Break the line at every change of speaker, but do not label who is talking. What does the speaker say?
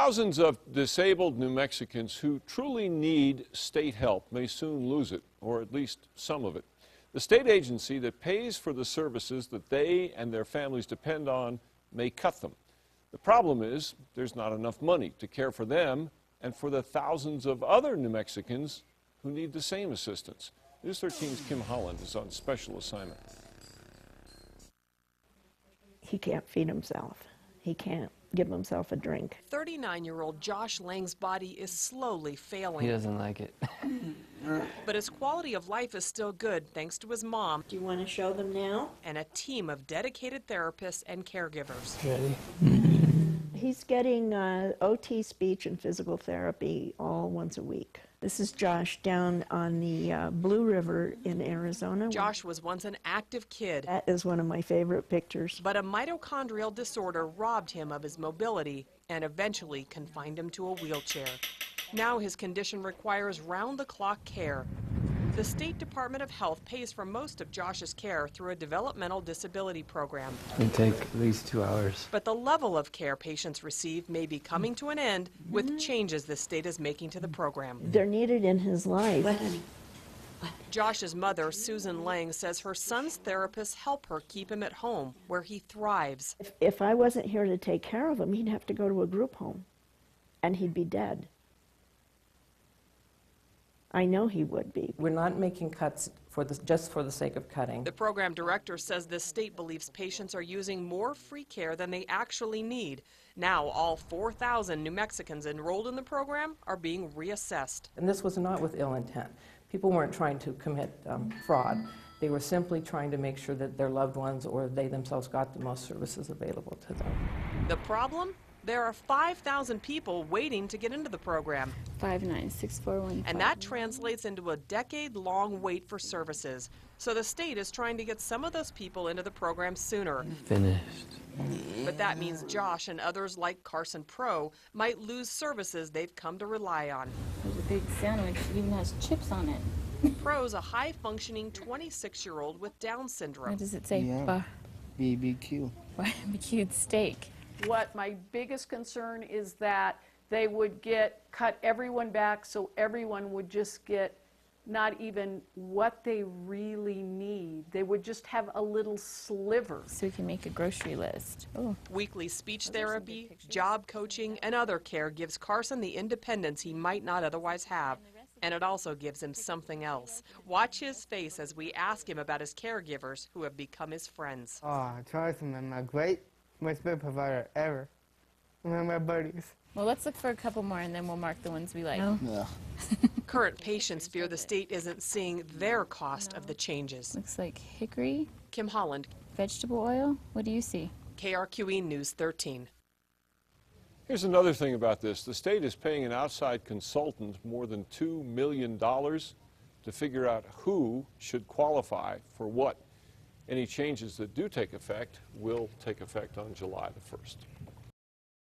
Thousands of disabled New Mexicans who truly need state help may soon lose it, or at least some of it. The state agency that pays for the services that they and their families depend on may cut them. The problem is there's not enough money to care for them and for the thousands of other New Mexicans who need the same assistance. News 13's Kim Holland is on special assignment.
He can't feed himself. He can't give himself a drink.
39-year-old Josh Lang's body is slowly failing.
He doesn't like it.
But his quality of life is still good thanks to his mom.
Do you want to show them now?
And a team of dedicated therapists and caregivers.
Ready?
He's getting OT, speech, and physical therapy all once a week. This is Josh down on the Blue River in Arizona.
Josh was once an active kid.
That is one of my favorite pictures.
But a mitochondrial disorder robbed him of his mobility and eventually confined him to a wheelchair. Now his condition requires round-the-clock care. The State Department of Health pays for most of Josh's care through a developmental disability program.
It can take at least 2 hours.
But the level of care patients receive may be coming to an end with changes the state is making to the program.
They're needed in his life.
Josh's mother, Susan Lang, says her son's therapists help her keep him at home, where he thrives.
If I wasn't here to take care of him, he'd have to go to a group home, and he'd be dead. I know he would be.
We're not making cuts just for the sake of cutting.
The program director says the state believes patients are using more free care than they actually need. Now, all 4,000 New Mexicans enrolled in the program are being reassessed.
And this was not with ill intent. People weren't trying to commit fraud. They were simply trying to make sure that their loved ones or they themselves got the most services available to them.
The problem? There are 5,000 people waiting to get into the program.
596415.
And that translates into a decade-long wait for services. So the state is trying to get some of those people into the program sooner.
Finished.
But that means Josh and others like Carson Pro might lose services they've come to rely on.
There's a big sandwich, it even has chips on it.
Pro's a high-functioning 26-year-old with Down syndrome.
What does it say?
Yeah. BBQ.
Barbecued steak.
What my biggest concern is that they would cut everyone back so everyone would just get not even what they really need. They would just have a little sliver.
So we can make a grocery list. Oh.
Weekly speech therapy, job coaching, and other care gives Carson the independence he might not otherwise have. And it also gives him something else. Watch his face as we ask him about his caregivers who have become his friends.
Oh, Charles, man, my best provider ever. One of my buddies.
Well, let's look for a couple more and then we'll mark the ones we like. No.
Yeah.
Current patients fear the state isn't seeing their cost of the changes.
Looks like hickory.
Kim Holland,
Vegetable oil. What do you see?
KRQE News 13.
Here's another thing about this. The state is paying an outside consultant more than $2 million to figure out who should qualify for what. Any changes that do take effect will take effect on July the 1st.